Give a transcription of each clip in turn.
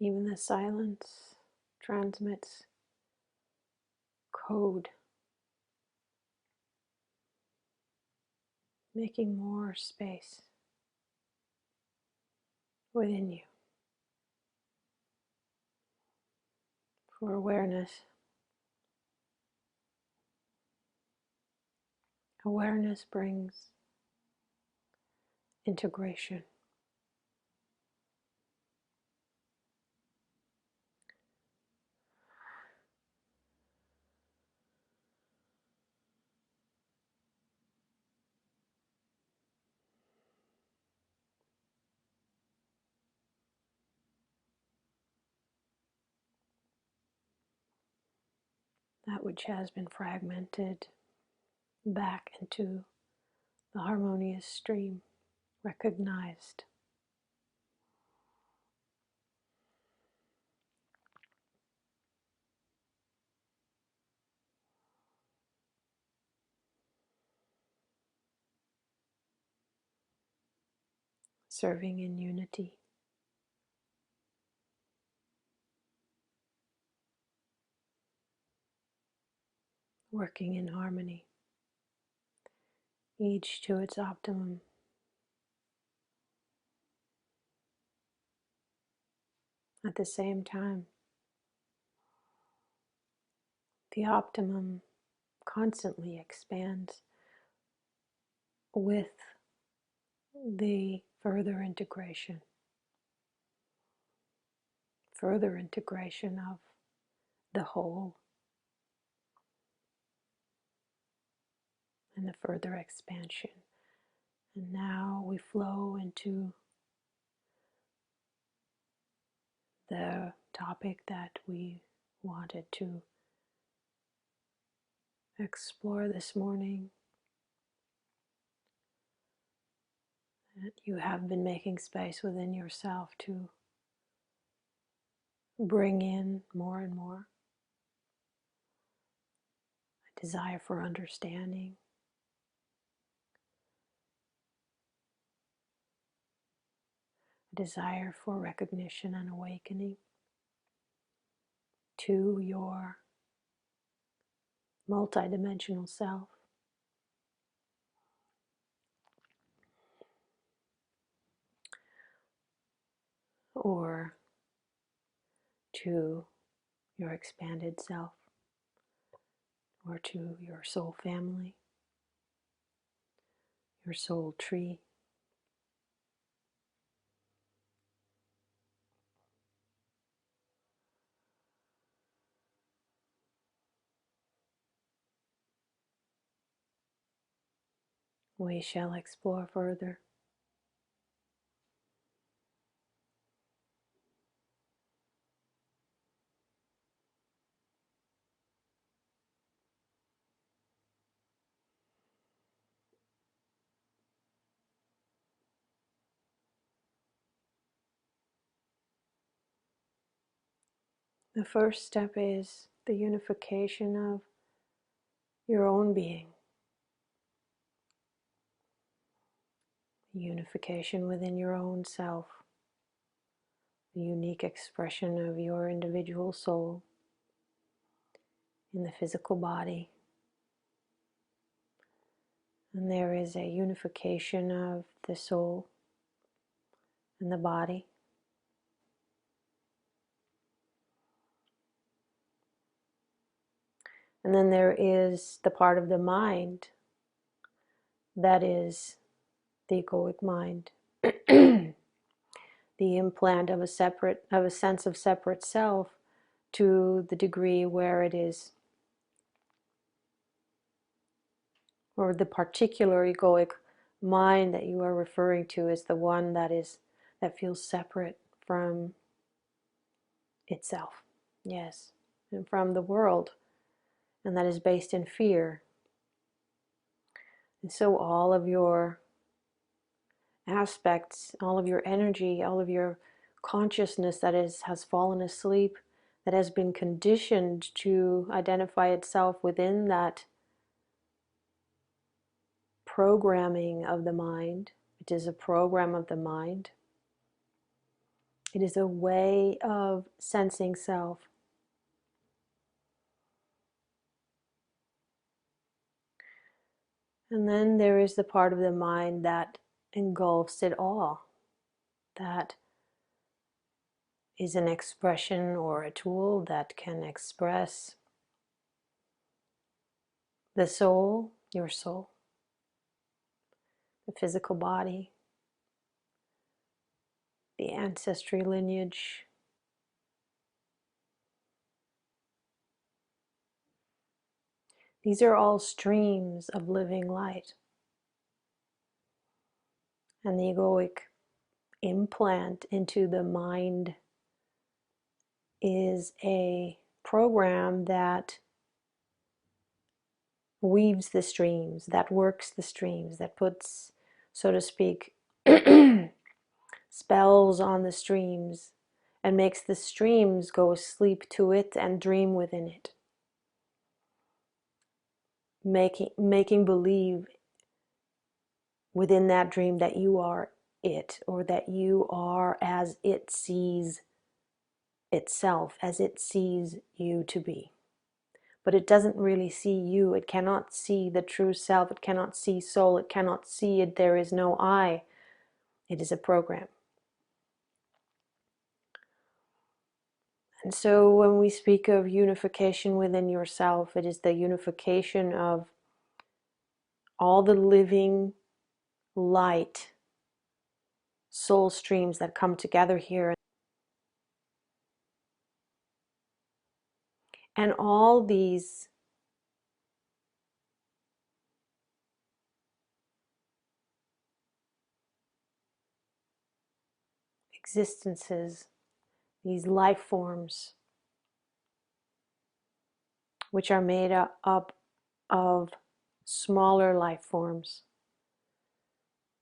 Even the silence transmits code, making more space within you for awareness. Awareness brings integration. That which has been fragmented back into the harmonious stream, recognized. Serving in unity. Working in harmony, each to its optimum. At the same time, the optimum constantly expands with the further integration of the whole, and the further expansion. And now we flow into the topic that we wanted to explore this morning, that you have been making space within yourself to bring in more and more. A desire for understanding, a desire for recognition and awakening to your multidimensional self. Or to your expanded self, or to your soul family, your soul tree. We shall explore further. The first step is the unification of your own being, the unification within your own self, the unique expression of your individual soul in the physical body. And there is a unification of the soul and the body. And then there is the part of the mind that is the egoic mind, the implant of a sense of separate self, to the degree where it is, or the particular egoic mind that you are referring to is the one that feels separate from itself, yes, and from the world, and that is based in fear. And so all of your aspects, all of your energy, all of your consciousness that has fallen asleep, that has been conditioned to identify itself within that programming of the mind. It is a program of the mind. It is a way of sensing self. And then there is the part of the mind that engulfs it all, that is an expression or a tool that can express the soul, your soul, the physical body, the ancestry lineage. These are all streams of living light. And the egoic implant into the mind is a program that weaves the streams, that works the streams, that puts, so to speak, spells on the streams and makes the streams go asleep to it and dream within it. Making believe within that dream that you are it, or that you are as it sees itself, as it sees you to be. But it doesn't really see you. It cannot see the true self. It cannot see soul. It cannot see it. There is no I. It is a program. And so when we speak of unification within yourself, it is the unification of all the living light soul streams that come together here. And all these existences, these life forms, which are made up of smaller life forms.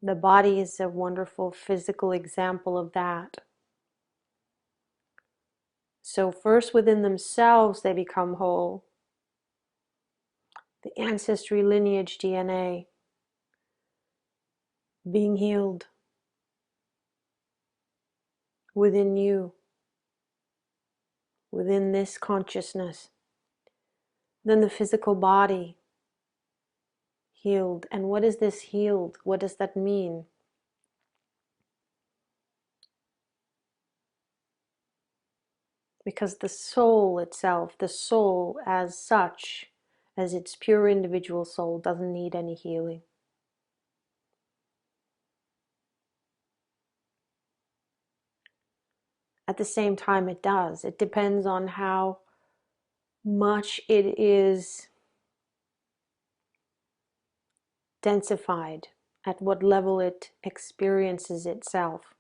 The body is a wonderful physical example of that. So first within themselves they become whole. The ancestry lineage DNA being healed within you, within this consciousness. Then the physical body healed. And what is this healed? What does that mean? Because the soul itself, the soul as such, as its pure individual soul, doesn't need any healing. At the same time, it does. It depends on how much it is densified, at what level it experiences itself.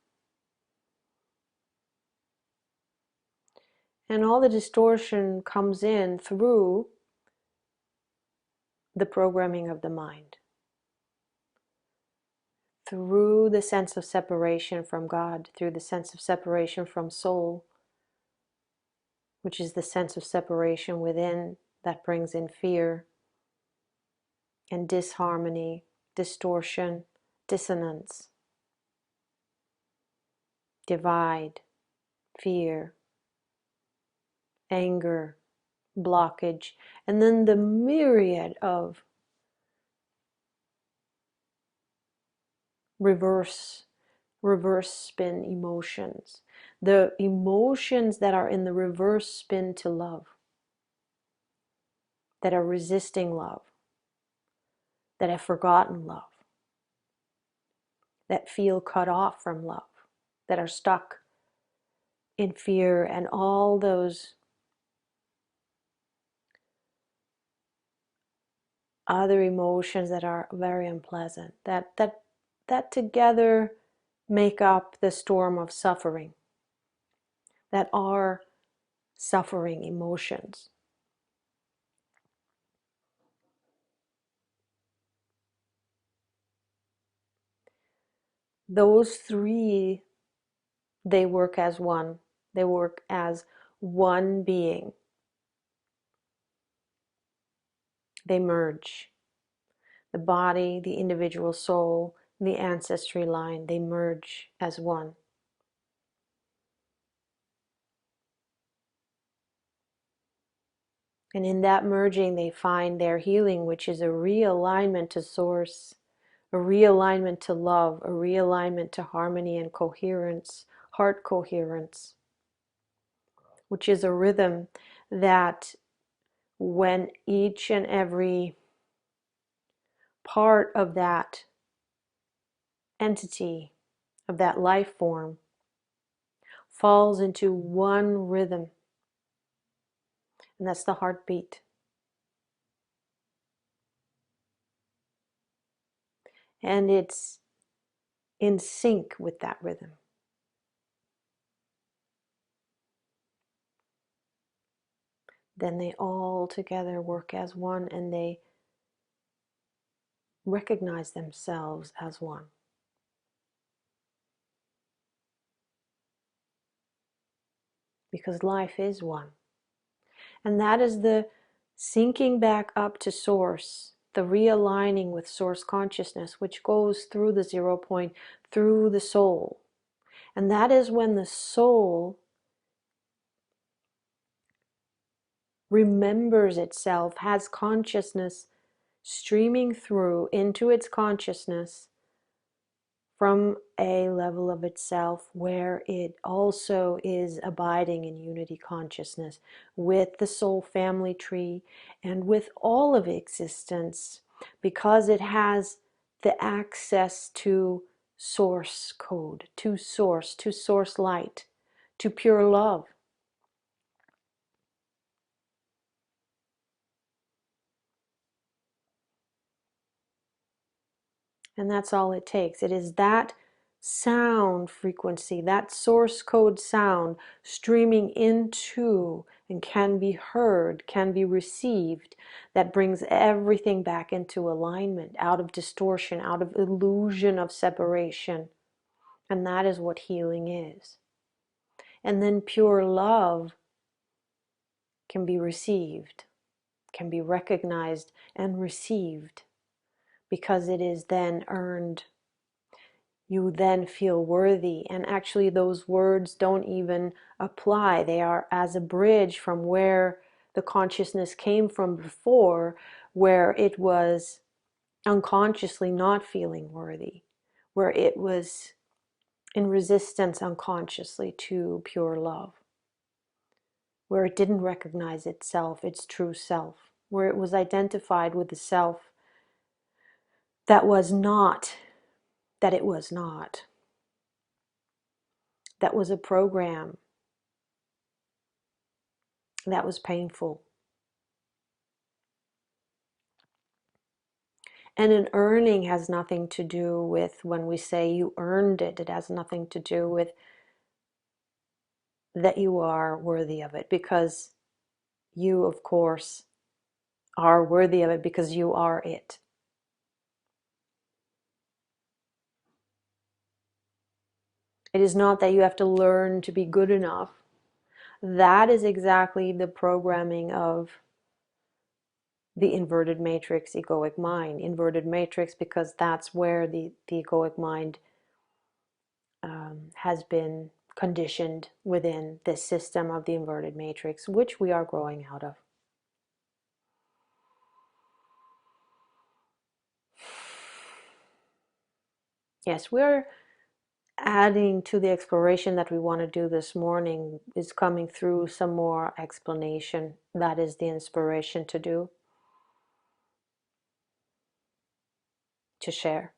And all the distortion comes in through the programming of the mind, through the sense of separation from God, through the sense of separation from soul, which is the sense of separation within that brings in fear and disharmony, distortion, dissonance, divide, fear, anger, blockage, and then the myriad of reverse spin emotions. The emotions that are in the reverse spin to love, that are resisting love, that have forgotten love, that feel cut off from love, that are stuck in fear, and all those other emotions that are very unpleasant, that together make up the storm of suffering, that are suffering emotions. Those three, they work as one. They work as one being. They merge. The body, the individual soul, the ancestry line, they merge as one. And in that merging, they find their healing, which is a realignment to source, a realignment to love, a realignment to harmony and coherence, heart coherence, which is a rhythm that when each and every part of that entity, of that life form, falls into one rhythm, and that's the heartbeat. And it's in sync with that rhythm. Then they all together work as one, and they recognize themselves as one. Because life is one. And that is the sinking back up to source, the realigning with source consciousness, which goes through the 0 point, through the soul. And that is when the soul remembers itself, has consciousness streaming through into its consciousness from a level of itself where it also is abiding in unity consciousness with the soul family tree and with all of existence, because it has the access to source code, to source light, to pure love. And that's all it takes. It is that sound frequency, that source code sound streaming into and can be heard, can be received, that brings everything back into alignment, out of distortion, out of illusion of separation. And that is what healing is. And then pure love can be received, can be recognized and received, because it is then earned. You then feel worthy, and actually those words don't even apply. They are as a bridge from where the consciousness came from before, where it was unconsciously not feeling worthy, where it was in resistance unconsciously to pure love, where it didn't recognize itself, its true self, where it was identified with the self that was not, that it was not. That was a program that was painful. And an earning has nothing to do with, when we say you earned it, it has nothing to do with that you are worthy of it, because you, of course, are worthy of it because you are it. It is not that you have to learn to be good enough. That is exactly the programming of the inverted matrix egoic mind. Inverted matrix because that's where the egoic mind has been conditioned within this system of the inverted matrix, which we are growing out of. Yes, we're adding to the exploration that we want to do this morning, is coming through some more explanation. That is the inspiration to do, to share.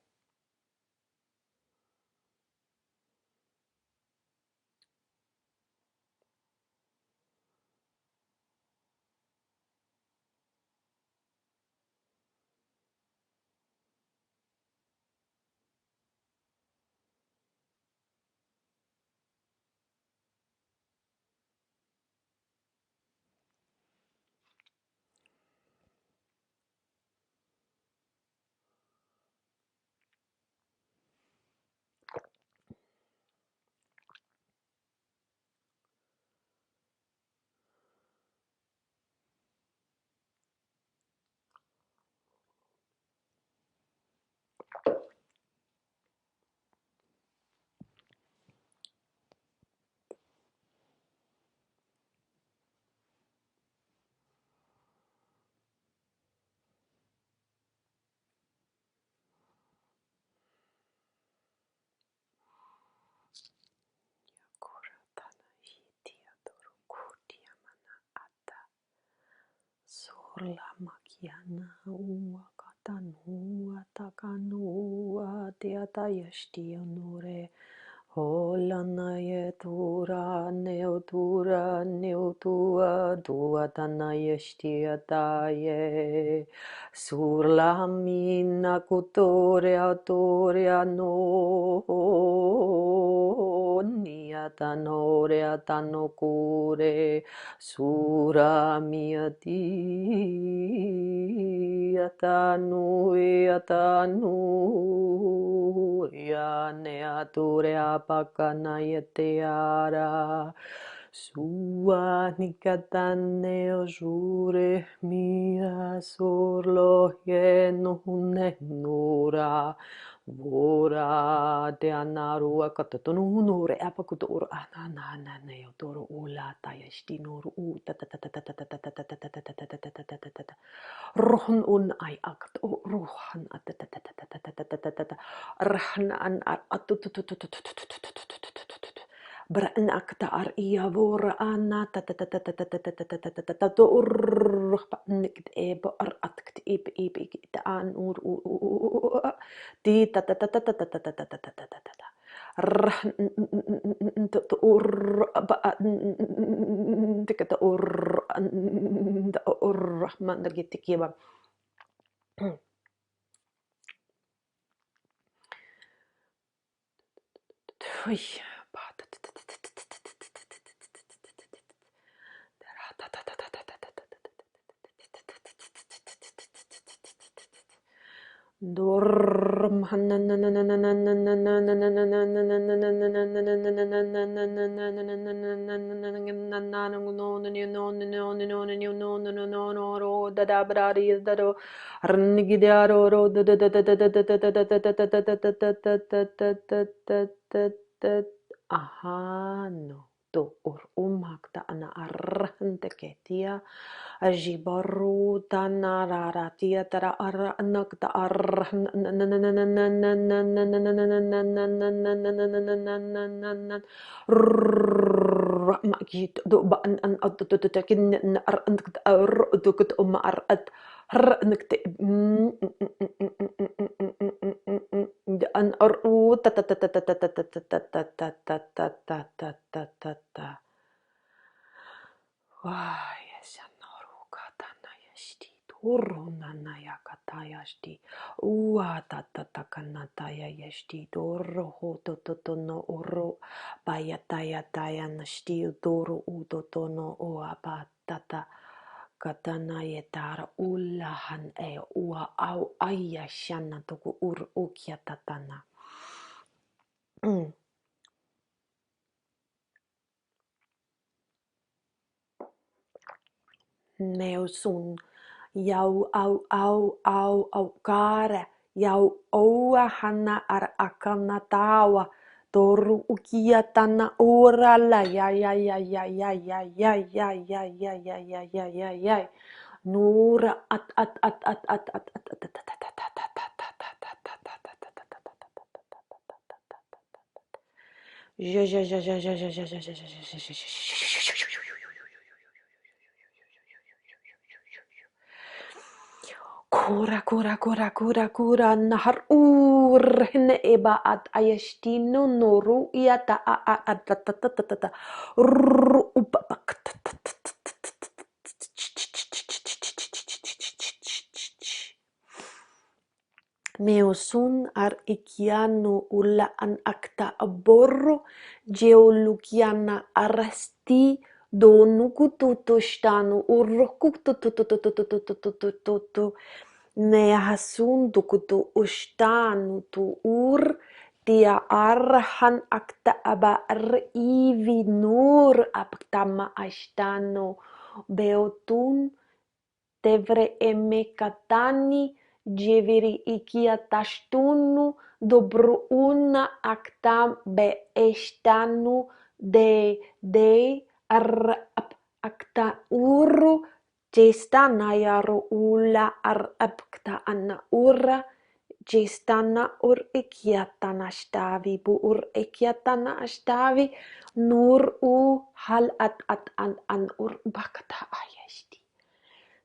urla makiana ua katanua takanua teata yashti onore. Holana ye tura neotura neotua duatana yashti ataye. Surla mina kutore atoria no niatanore atanokure. Sura miati atanu ya neature apakana yeteara. Sua nikatane osure mia sorlo yenune nura. Vora te anarua katatonu nure apakutor anana neotoro ula tayastinor u rohn un ay akt rohan rahna an Bran akta ar ia vora ana nikt eb ar atkt ib an ur di to or umakta ana arrante ketia ajibaru tana raratia tara ara anakta ar makit do ba an autotakin ar anakta ar dukut umar at har anakta an ar u ta ta ta ta ta ta ta ta ta ta ta ta ta ta ta ta ta ta. Why yes anoru katana yashti torona naya katayashti ua ta ta ta kanata yashti doro ho to to to no oro bayataya taya nashti doro u to to no o abatata katana yetara ulahan e ua au ayashana toku ur ukia tatana. Meosun yau au kara yau oa hana ar akana tawa toru ukia tana orala ya nura Kura nahar hne eba at ayastino noru iata Meosun ar ikiano ula an akta aborro geolukiana arasti do nukututustanu urrokutututututututututututu nehasun tukutu ustanu tu ur dia arhan akta aba ivi nur aptama astano beotun tevre emekatani jeviri ikia tashtunu dobruuna aktam be estanu de akta uru jestana yaru ula akta ana ura jestana ur ikiatana stavi bu ur ikiatana stavi nur u hal an ur bakta ayashti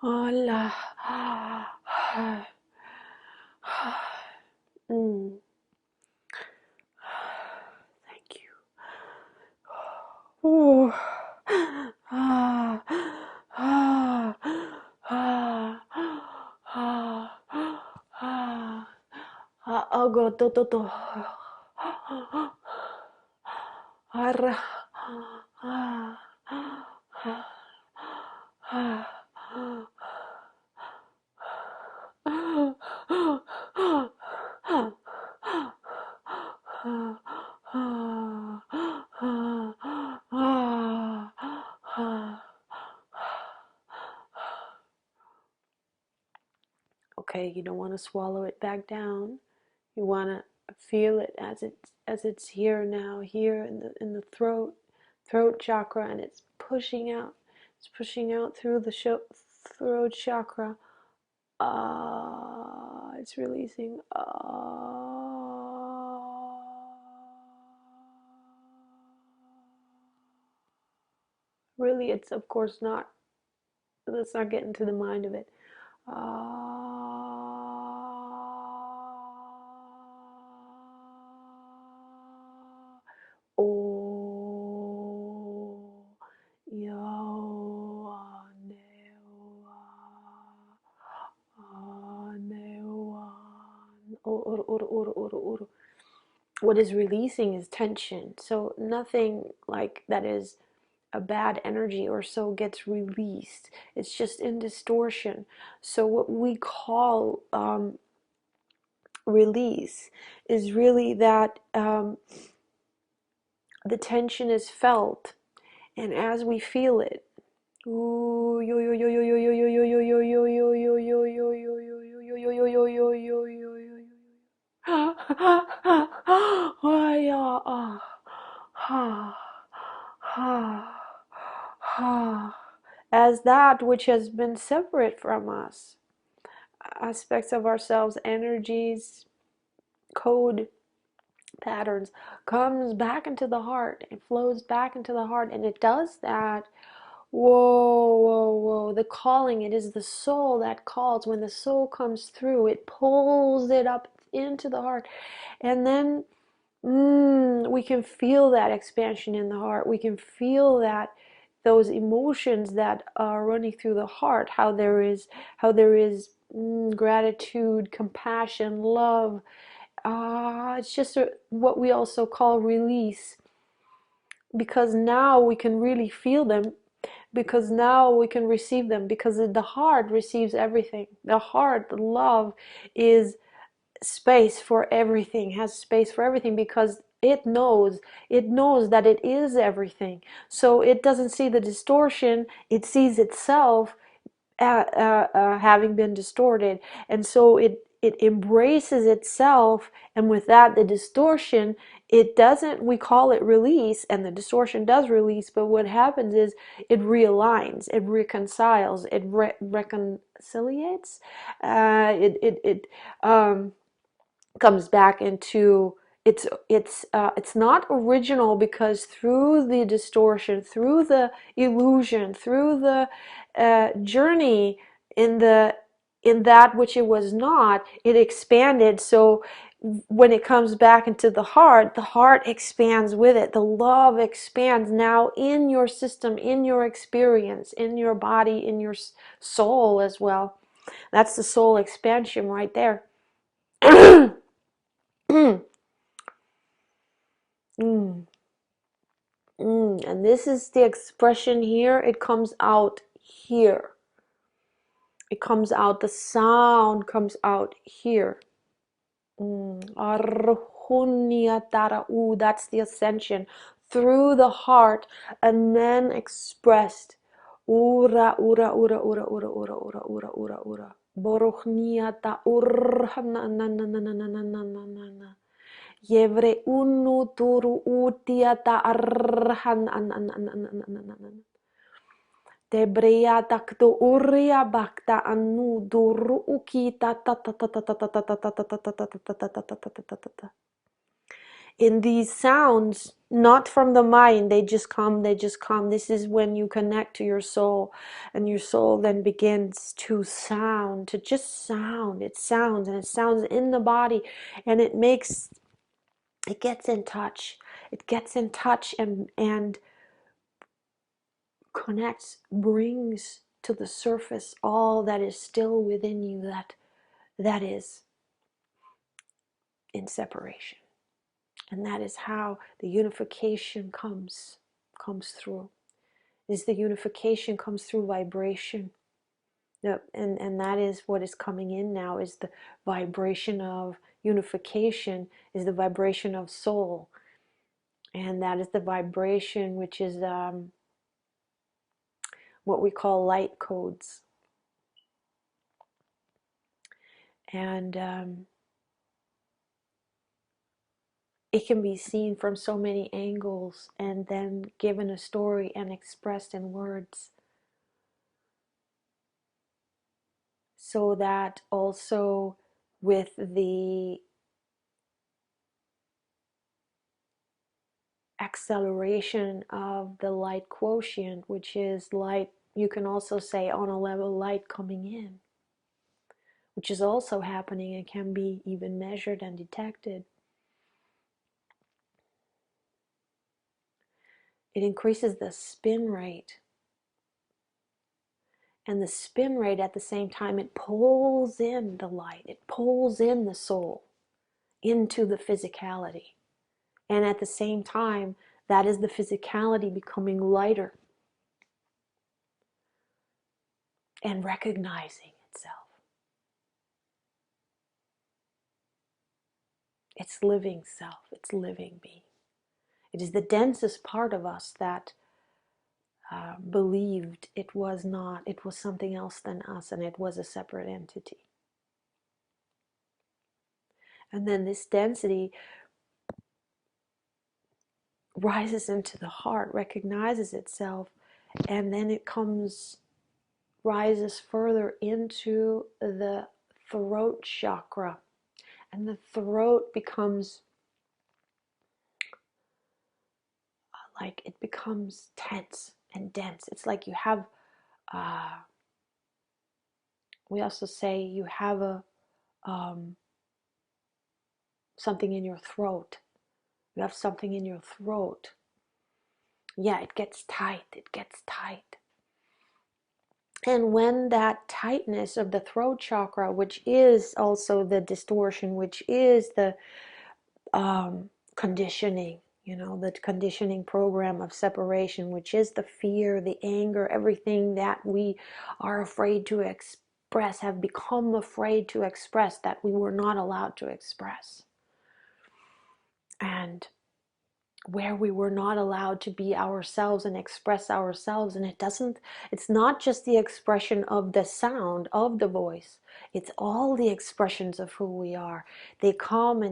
Hola. Thank you. Ooh. Ah. Ah. Ah. Ah. Ah. Ago to to to. Arra. Ah. Okay, you don't want to swallow it back down. You want to feel it as it's here now, here in the throat chakra, and it's pushing out. It's pushing out through the throat chakra. It's releasing. Really, it's of course not. Let's not get into the mind of it. Oh, yo, what is releasing is tension. So nothing like that is a bad energy or so gets released. It's just in distortion. So what we call release is really that the tension is felt, and as we feel it, as that which has been separate from us, aspects of ourselves, energies, code, patterns, comes back into the heart. It flows back into the heart, and it does that. Whoa, whoa, whoa. The calling, it is the soul that calls. When the soul comes through, it pulls it up into the heart. And then we can feel that expansion in the heart. We can feel that those emotions that are running through the heart, how there is gratitude, compassion, love. It's just what we also call release, because now we can really feel them, because now we can receive them, because the heart receives everything. The heart, the love, is space for everything, has space for everything, because it knows that it is everything. So it doesn't see the distortion, it sees itself having been distorted, and so it embraces itself, and with that the distortion, it doesn't, we call it release, and the distortion does release, but what happens is it realigns, it reconciles, it reconciliates, it comes back into it's not original, because through the distortion, through the illusion, through the journey in that which it was not, it expanded. So when it comes back into the heart expands with it. The love expands now in your system, in your experience, in your body, in your soul as well. That's the soul expansion right there. Mm. And this is the expression here. It comes out here. It comes out, the sound comes out here. That's the ascension through the heart, and then expressed. Ura, ura, ura, ura, ura, ura, ura, ura, ura, ura. Boruchniata urhana na na na na na na na na na na. Yevre unu turu utiata arhan an an an an an an an an. Debreata kto uria bakta anu duru ukita ta ta ta ta ta ta ta ta ta ta ta ta ta ta ta ta ta. In these sounds, not from the mind, they just come, they just come. This is when you connect to your soul, and your soul then begins to sound, to just sound. It sounds, and it sounds in the body, and it gets in touch. It gets in touch and connects, brings to the surface all that is still within you that is in separation. And that is how the unification comes through. Is the unification comes through vibration. And that is what is coming in now, is the vibration of unification, is the vibration of soul. And that is the vibration which is what we call light codes. And it can be seen from so many angles and then given a story and expressed in words. So that also with the acceleration of the light quotient, which is light, you can also say on a level light coming in, which is also happening and can be even measured and detected. It increases the spin rate. And the spin rate at the same time, it pulls in the light, it pulls in the soul into the physicality. And at the same time, that is the physicality becoming lighter and recognizing itself. Its living self, its living being. It is the densest part of us that believed it was not, it was something else than us, and it was a separate entity. And then this density rises into the heart, recognizes itself, and then it rises further into the throat chakra. And the throat becomes like, it becomes tense and dense. It's like you have, we also say you have something in your throat. You have something in your throat. Yeah, it gets tight, it gets tight. And when that tightness of the throat chakra, which is also the distortion, which is the conditioning, the conditioning program of separation, which is the fear, the anger, everything that we are afraid to express, have become afraid to express, that we were not allowed to express. And where we were not allowed to be ourselves and express ourselves. And it's not just the expression of the sound of the voice, it's all the expressions of who we are. They come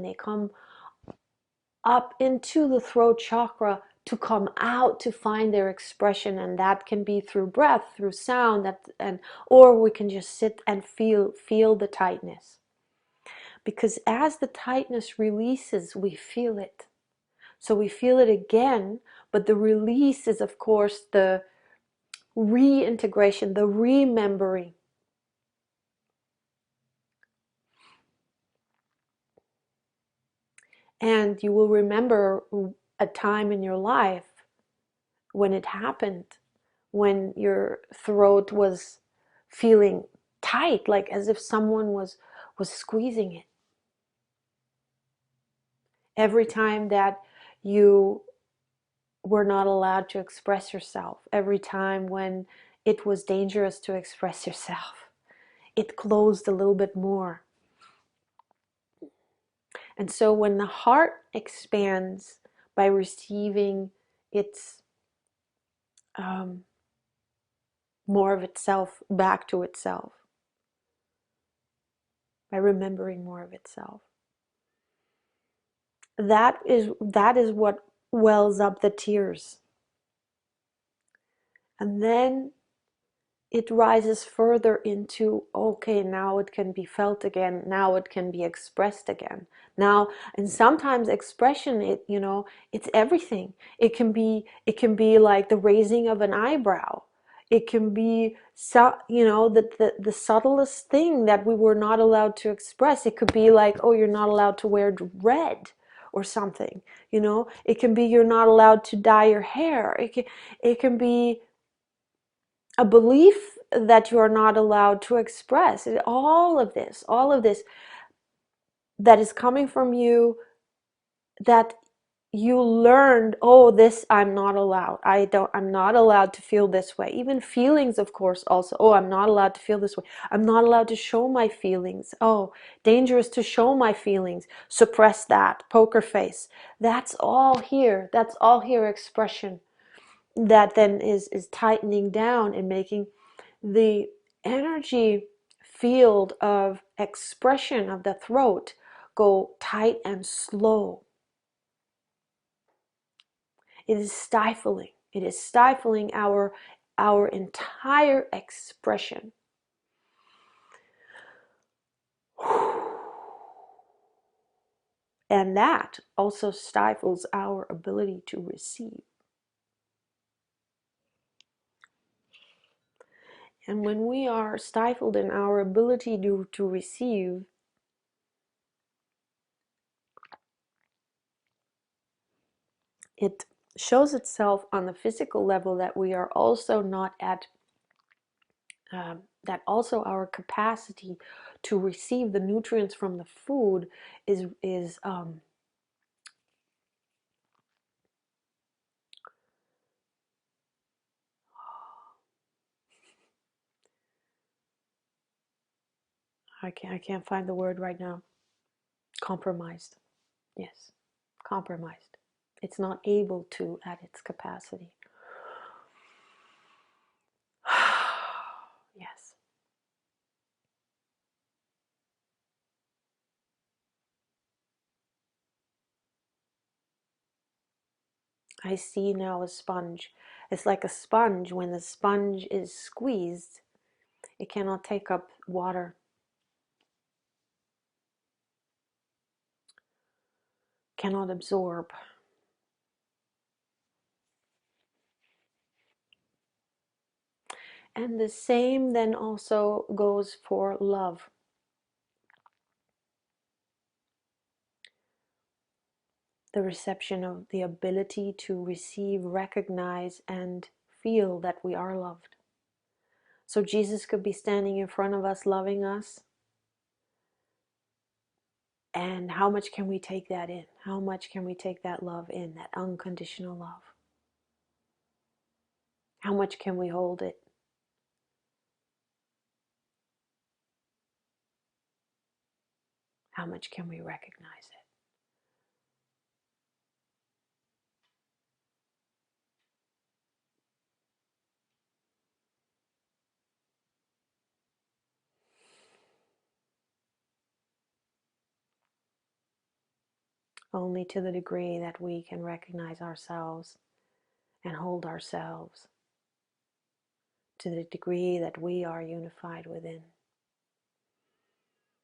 up into the throat chakra to come out, to find their expression. And that can be through breath, through sound, or we can just sit and feel the tightness. Because as the tightness releases, we feel it. So we feel it again, but the release is, of course, the reintegration, the remembering. And you will remember a time in your life when it happened, when your throat was feeling tight, like as if someone was squeezing it. Every time that you were not allowed to express yourself, every time when it was dangerous to express yourself, it closed a little bit more. And so when the heart expands by receiving its more of itself back to itself, by remembering more of itself. That is what wells up the tears. And then it rises further into, okay, now it can be felt again, now it can be expressed again. Now, and sometimes expression, it's everything. It can be like the raising of an eyebrow. It can be the subtlest thing that we were not allowed to express. It could be like, oh, you're not allowed to wear red or something. It can be you're not allowed to dye your hair. It can be a belief that you are not allowed to express. All of this that is coming from you, that you learned, oh, this I'm not allowed. I'm not allowed to feel this way. Even feelings, of course, also. Oh, I'm not allowed to feel this way. I'm not allowed to show my feelings. Oh, dangerous to show my feelings. Suppress that. Poker face. That's all here. That's all here expression. That then is tightening down and making the energy field of expression of the throat go tight and slow. It is stifling. It is stifling our entire expression. And that also stifles our ability to receive. And when we are stifled in our ability to receive, it shows itself on the physical level that we are also not at, that also our capacity to receive the nutrients from the food is I can't find the word right now. Compromised. Yes, compromised. It's not able to at its capacity. Yes. I see now a sponge. It's like a sponge. When the sponge is squeezed, it cannot take up water, cannot absorb. And the same then also goes for love. The reception of the ability to receive, recognize, and feel that we are loved. So Jesus could be standing in front of us, loving us. And how much can we take that in? How much can we take that love in, that unconditional love? How much can we hold it? How much can we recognize it? Only to the degree that we can recognize ourselves and hold ourselves, to the degree that we are unified within,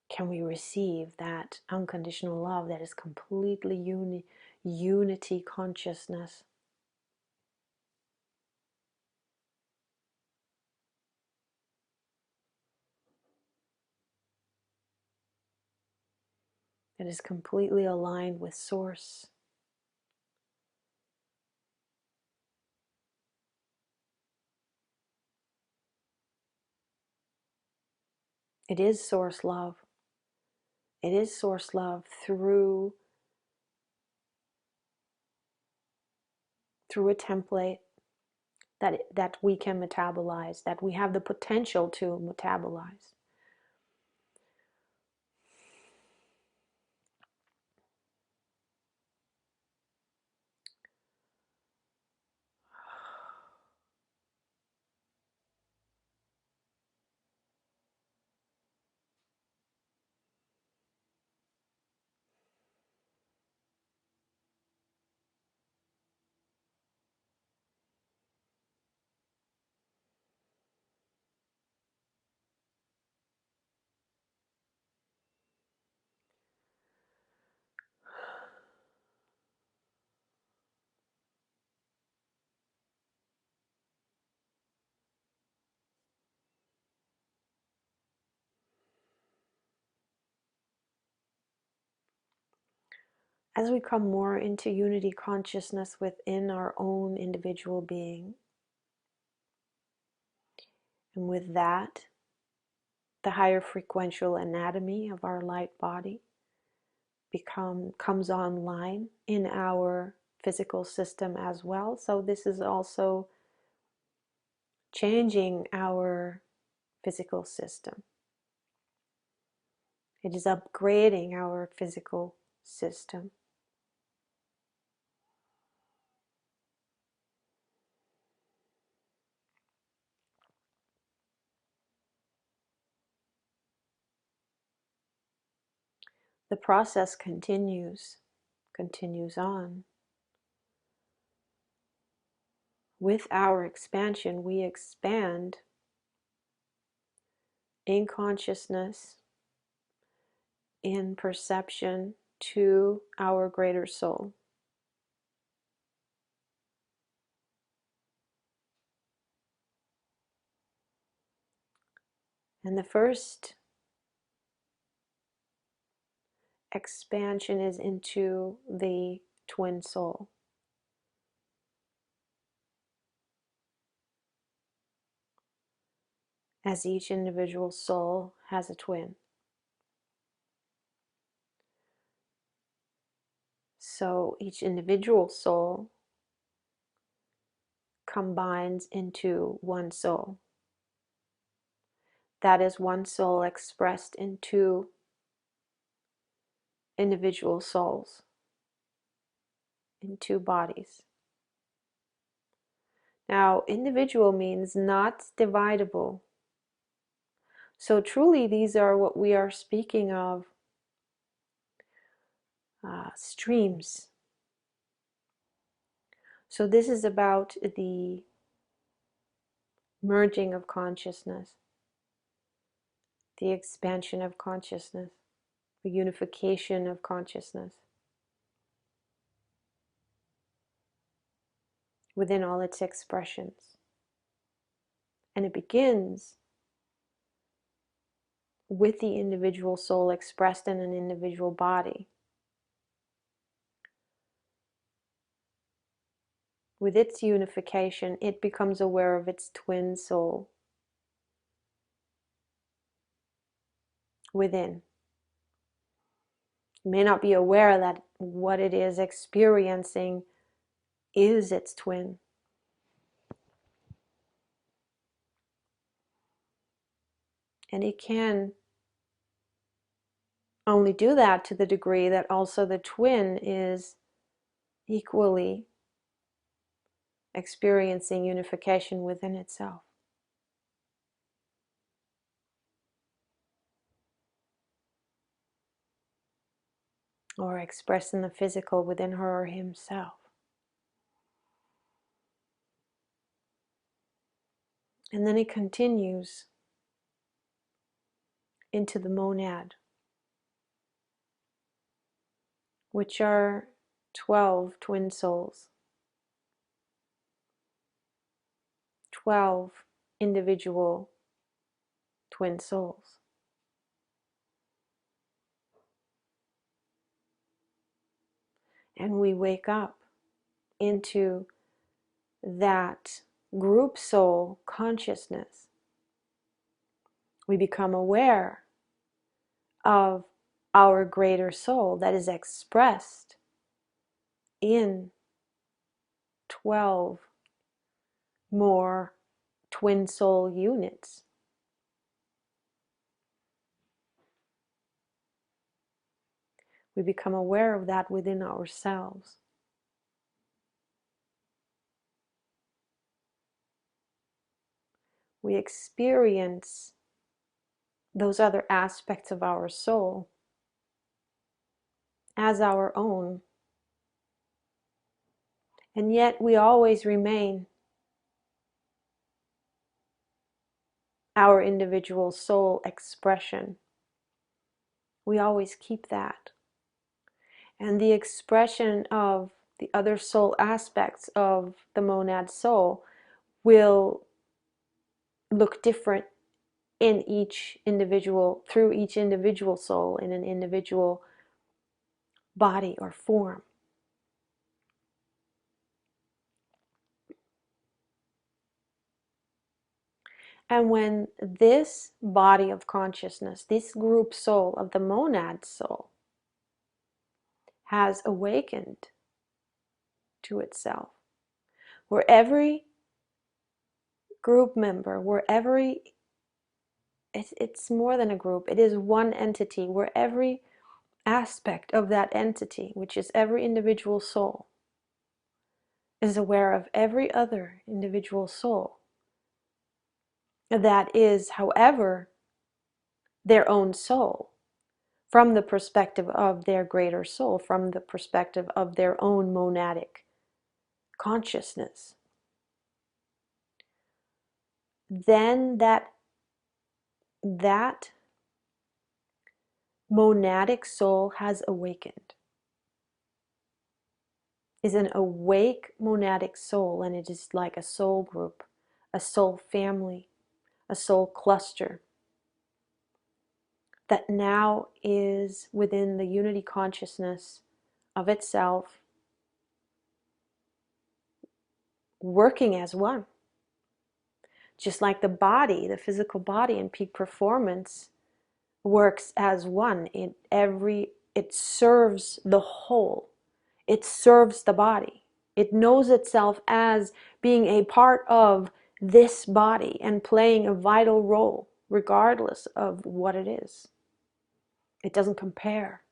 can we receive that unconditional love that is completely unity consciousness. That is completely aligned with Source. It is Source love. It is Source love through a template that we can metabolize, that we have the potential to metabolize. as we come more into unity consciousness within our own individual being, and with that, the higher frequential anatomy of our light body comes online in our physical system as well. So this is also changing our physical system. It is upgrading our physical system. The process continues on. With our expansion, we expand in consciousness, in perception to our greater soul. And the first expansion is into the twin soul. As each individual soul has a twin. So each individual soul combines into one soul. That is one soul expressed in two individual souls, in two bodies. Now, individual means not dividable. So truly, these are what we are speaking of, streams. So this is about the merging of consciousness, the expansion of consciousness, the unification of consciousness within all its expressions. And it begins with the individual soul expressed in an individual body. With its unification, it becomes aware of its twin soul within. It may not be aware that what it is experiencing is its twin. And it can only do that to the degree that also the twin is equally experiencing unification within itself. Or expressed in the physical within her or himself. And then it continues into the monad, which are 12 twin souls, 12 individual twin souls. And we wake up into that group soul consciousness. We become aware of our greater soul that is expressed in 12 more twin soul units. We become aware of that within ourselves. We experience those other aspects of our soul as our own. And yet we always remain our individual soul expression. We always keep that. And the expression of the other soul aspects of the monad soul will look different in each individual, through each individual soul in an individual body or form. And when this body of consciousness, this group soul of the monad soul, has awakened to itself, where every group member, where every, it's more than a group, it is one entity, where every aspect of that entity, which is every individual soul, is aware of every other individual soul that is, however, their own soul, from the perspective of their greater soul, from the perspective of their own monadic consciousness. Then that monadic soul has awakened, is an awake monadic soul, and it is like a soul group, a soul family, a soul cluster that now is within the unity consciousness of itself, working as one. Just like the body, the physical body in peak performance works as one. It serves the whole. It serves the body. It knows itself as being a part of this body and playing a vital role, regardless of what it is. It doesn't compare.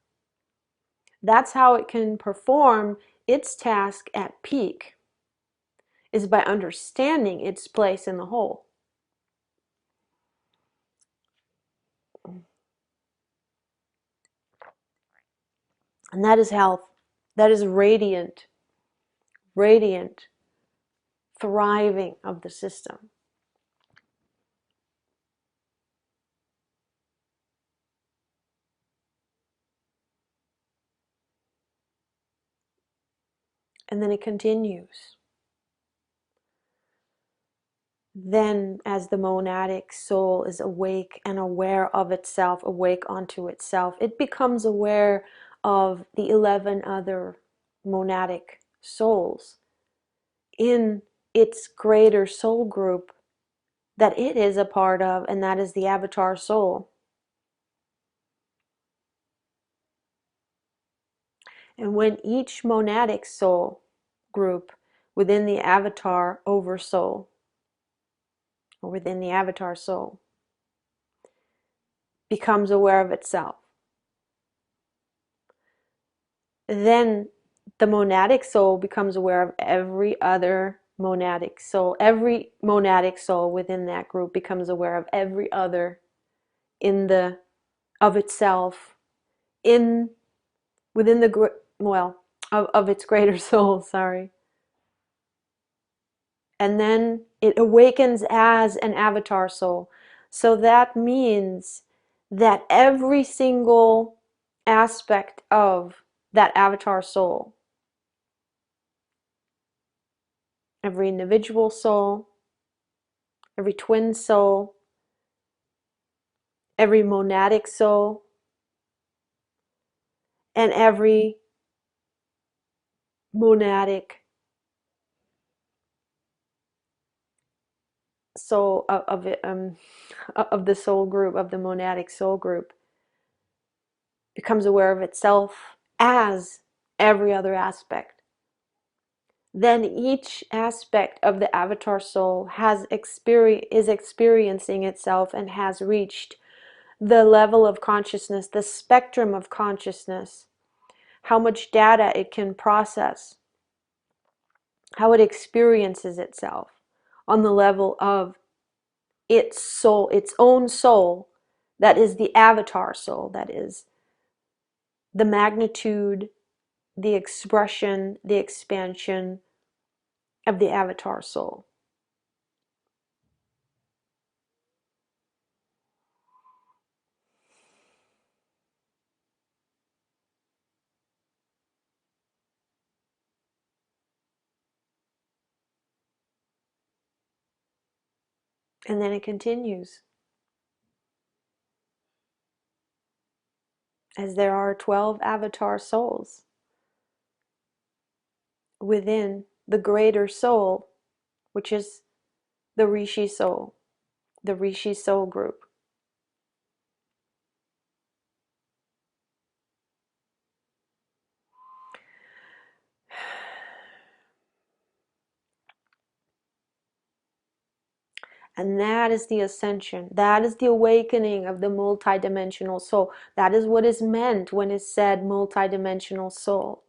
That's how it can perform its task at peak, is by understanding its place in the whole. And that is health. That is radiant, thriving of the system. And then it continues. Then, as the monadic soul is awake and aware of itself, awake onto itself, it becomes aware of the 11 other monadic souls in its greater soul group that it is a part of, and that is the avatar soul. And when each monadic soul group within the avatar oversoul, or within the avatar soul, becomes aware of itself, then the monadic soul becomes aware of every other monadic soul. Every monadic soul within that group becomes aware of every other in the of itself, in within the of its greater soul, sorry. And then it awakens as an avatar soul. So that means that every single aspect of that avatar soul, every individual soul, every twin soul, every monadic soul, and every monadic soul of the soul group, of the monadic soul group, becomes aware of itself as every other aspect. Then each aspect of the avatar soul is experiencing itself and has reached the level of consciousness, the spectrum of consciousness, how much data it can process, how it experiences itself on the level of its soul, its own soul, that is the avatar soul, that is the magnitude, the expression, the expansion of the avatar soul. And then it continues. as there are 12 avatar souls within the greater soul, which is the Rishi soul, the Rishi soul group. And that is the ascension. That is the awakening of the multidimensional soul. That is what is meant when it's said multidimensional soul.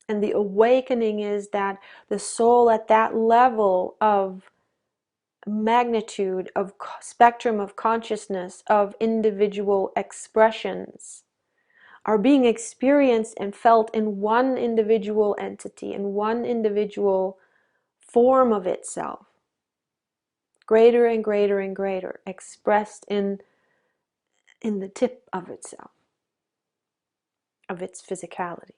And the awakening is that the soul at that level of magnitude, of spectrum of consciousness, of individual expressions, are being experienced and felt in one individual entity, in one individual form of itself, greater and greater and greater, expressed in the tip of itself, of its physicality.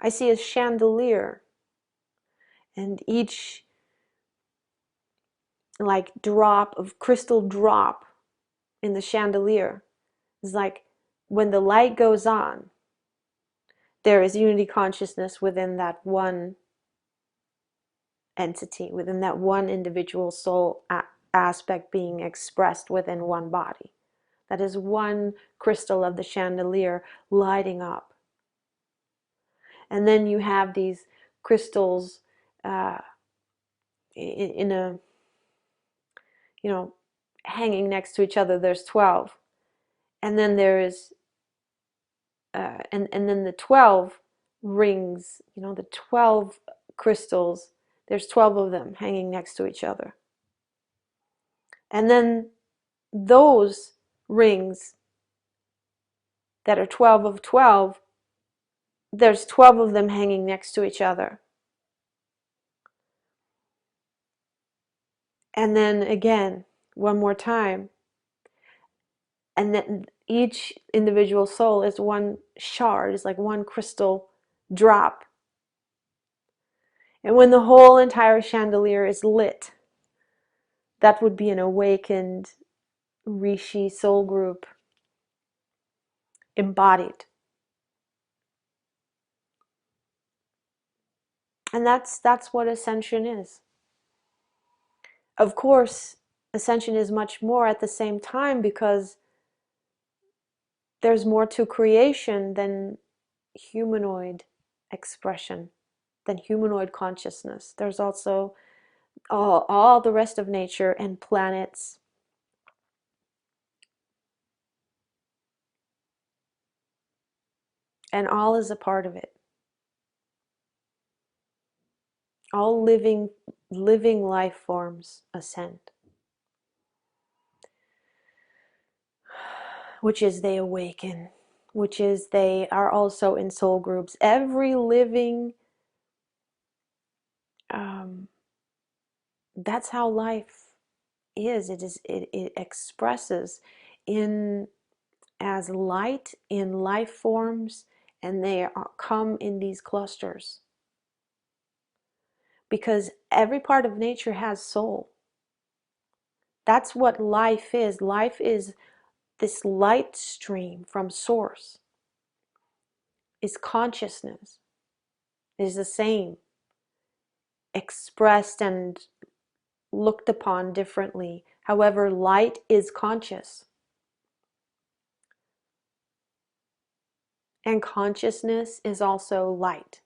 I see a chandelier, and each like drop of crystal drop in the chandelier is like when the light goes on, there is unity consciousness within that one entity, within that one individual soul aspect being expressed within one body. That is one crystal of the chandelier lighting up. And then you have these crystals in a, hanging next to each other. There's 12. And then there is, and then the 12 rings, the 12 crystals, there's 12 of them hanging next to each other. And then those rings that are 12 of 12, there's 12 of them hanging next to each other. And then again, one more time. And then each individual soul is one shard, is like one crystal drop. And when the whole entire chandelier is lit, that would be an awakened Rishi soul group embodied. And that's what ascension is. Of course, ascension is much more at the same time, because there's more to creation than humanoid expression, than humanoid consciousness. There's also all the rest of nature and planets. And all is a part of it. All living life forms ascend, which is they awaken, which is they are also in soul groups. Every living, that's how life is. It expresses in as light in life forms, and they come in these clusters, because every part of nature has soul. That's what life is. Life is this light stream from source. Is consciousness. It is the same, expressed and looked upon differently. However, light is conscious. And consciousness is also light.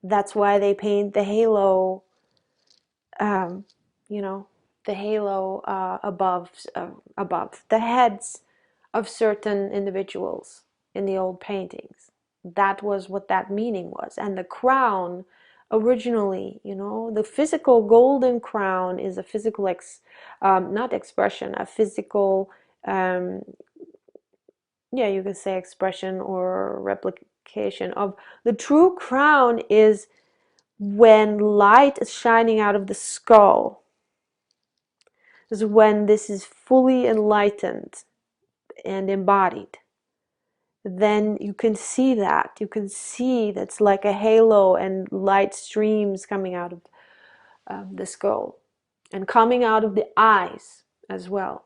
That's why they paint the halo, the halo above the heads of certain individuals in the old paintings. That was what that meaning was. And the crown, originally, the physical golden crown is a physical, not expression, a physical, you could say expression or replication of the true crown. Is when light is shining out of the skull, is when this is fully enlightened and embodied, then you can see that. You can see that's like a halo and light streams coming out of the skull and coming out of the eyes as well.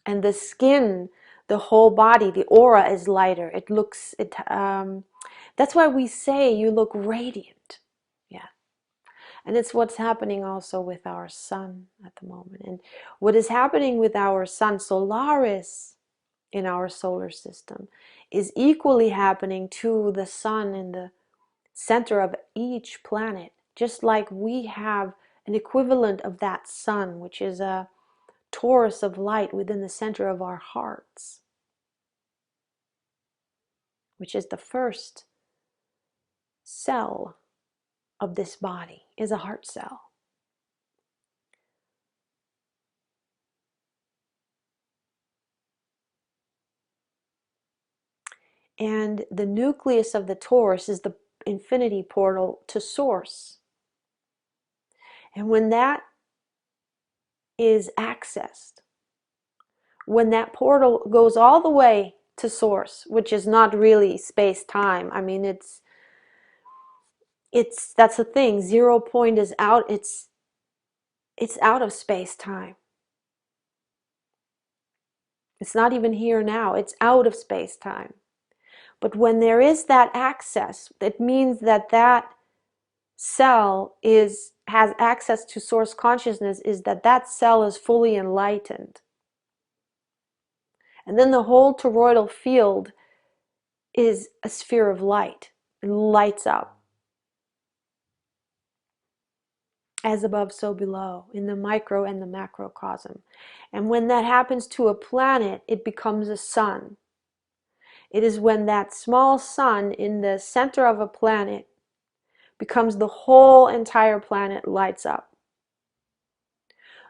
And the skin, the whole body, the aura is lighter. It looks, that's why we say you look radiant. Yeah. And it's what's happening also with our sun at the moment. And what is happening with our sun, Solaris, in our solar system, is equally happening to the sun in the center of each planet. Just like we have an equivalent of that sun, which is a torus of light within the center of our hearts, which is the first cell of this body, is a heart cell. And the nucleus of the torus is the infinity portal to source. And when that is accessed, when that portal goes all the way to source, which is not really space-time, I mean, it's that's the thing, 0 point is out, it's out of space-time. It's not even here now, it's out of space-time. But when there is that access, it means that that cell has access to source consciousness, is that that cell is fully enlightened. And then the whole toroidal field is a sphere of light. It lights up. As above, so below, in the micro and the macrocosm. And when that happens to a planet, it becomes a sun. It is when that small sun in the center of a planet becomes the whole entire planet lights up.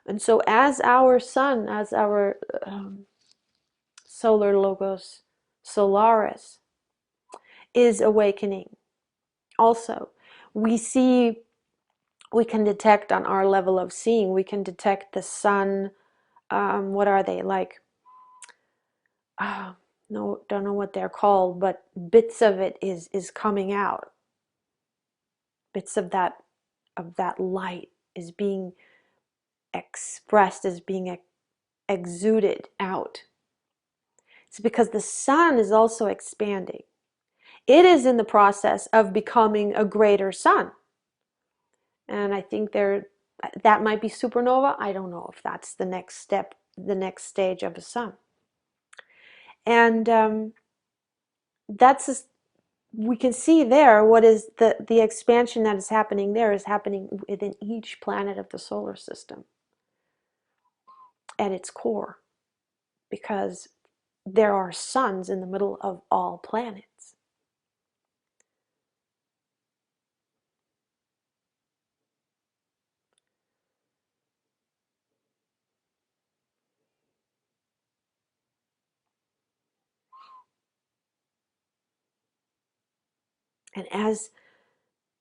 And so as our sun, as our solar logos, Solaris, is awakening, also, we can detect on our level of seeing, we can detect the sun, what are they, like, no, don't know what they're called, but bits of it is coming out. Bits of that light is being expressed, is being exuded out. It's because the sun is also expanding. It is in the process of becoming a greater sun. And I think that might be supernova. I don't know if that's the next step, the next stage of a sun. And we can see there what is the expansion that is happening there is happening within each planet of the solar system at its core, because there are suns in the middle of all planets. And as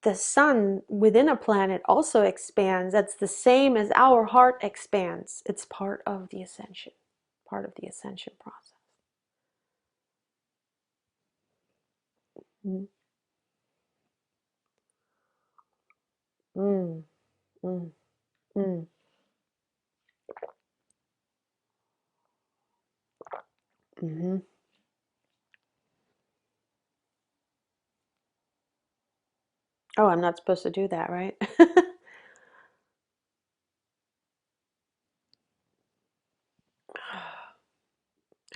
the sun within a planet also expands, that's the same as our heart expands. It's part of the ascension process. Mm. Mm. Mm. Mm. Mm-hmm. Oh, I'm not supposed to do that, right?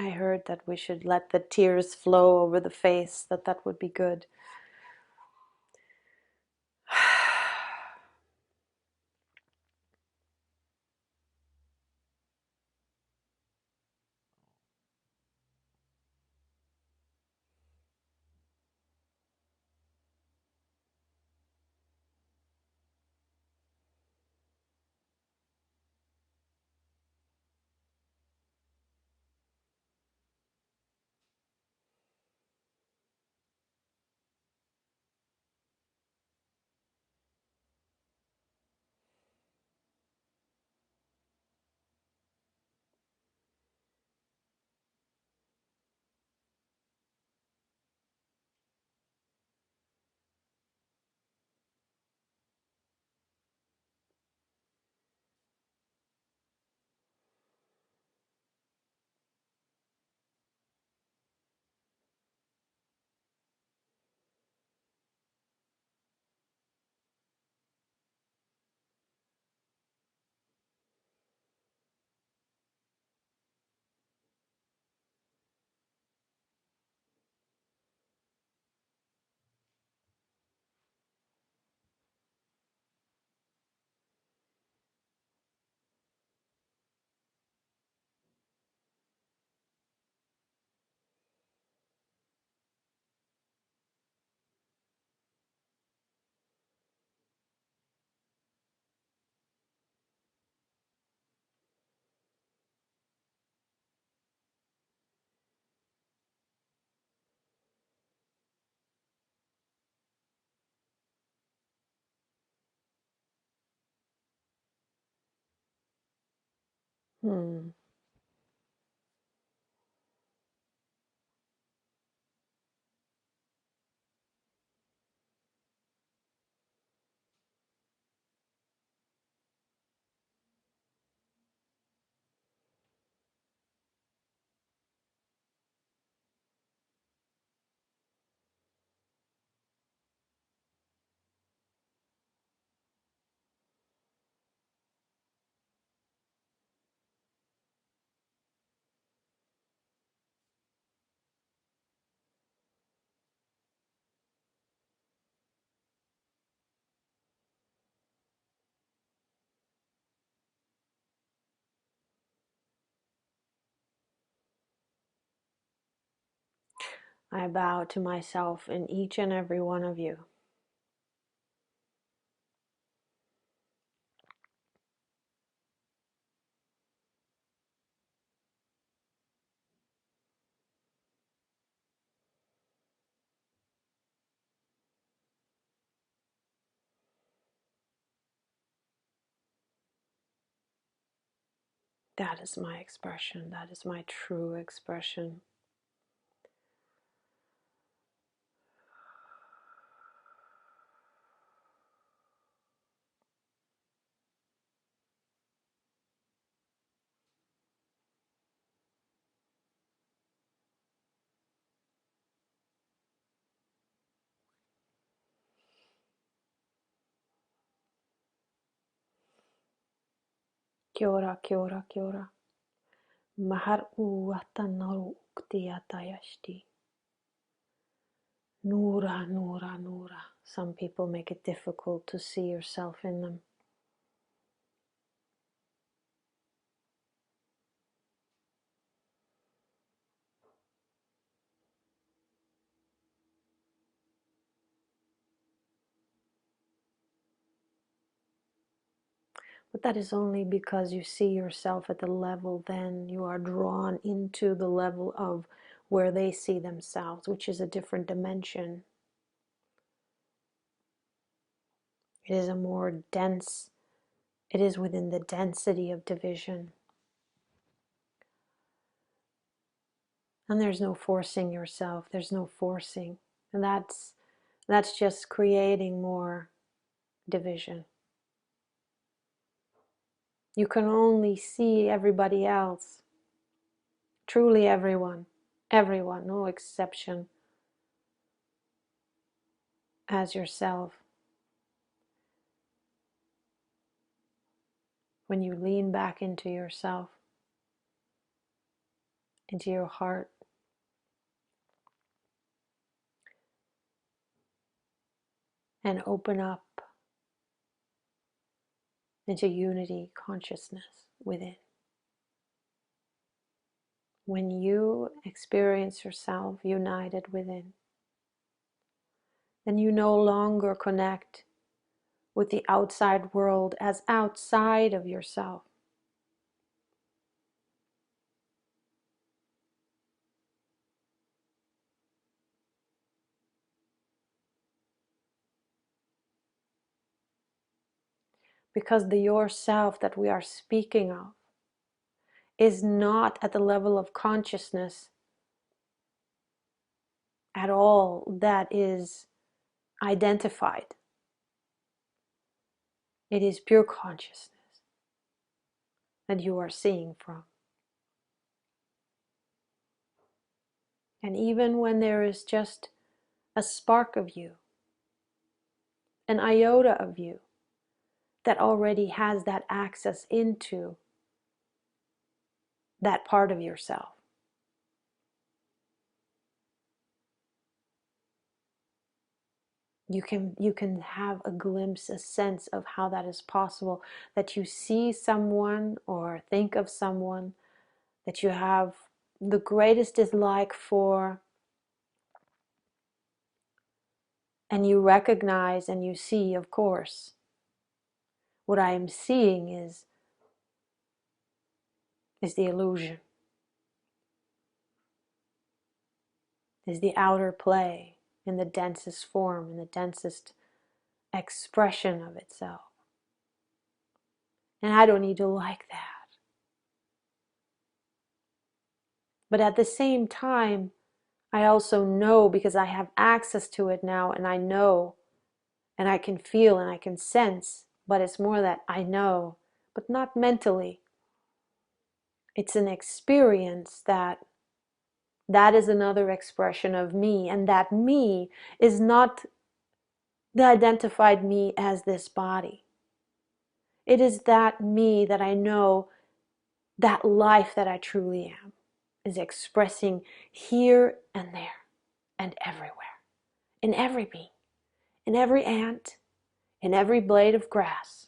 I heard that we should let the tears flow over the face, that would be good. Hmm. I bow to myself in each and every one of you. That is my expression. That is my true expression. Kia ora, kia ora, kia ora. Mahar uatanaru uktiatayashti. Nura, nura, nura. Some people make it difficult to see yourself in them. But that is only because you see yourself at the level, then you are drawn into the level of where they see themselves, which is a different dimension. It is a more dense, it is within the density of division. And there's no forcing yourself, there's no forcing. And that's just creating more division. You can only see everybody else, truly everyone, no exception, as yourself. When you lean back into yourself, into your heart, and open up into unity consciousness within. When you experience yourself united within, then you no longer connect with the outside world as outside of yourself. Because the yourself that we are speaking of is not at the level of consciousness at all that is identified. It is pure consciousness that you are seeing from. And even when there is just a spark of you, an iota of you, that already has that access into that part of yourself, you can have a glimpse, a sense of how that is possible, that you see someone or think of someone that you have the greatest dislike for, and you recognize and you see, of course, what I am seeing is the illusion, is the outer play in the densest form, in the densest expression of itself. And I don't need to like that. But at the same time, I also know, because I have access to it now, and I know, and I can feel, and I can sense, but it's more that I know, but not mentally. It's an experience that is another expression of me, and that me is not the identified me as this body. It is that me that I know, that life that I truly am, is expressing here and there and everywhere, in every being, in every ant, in every blade of grass,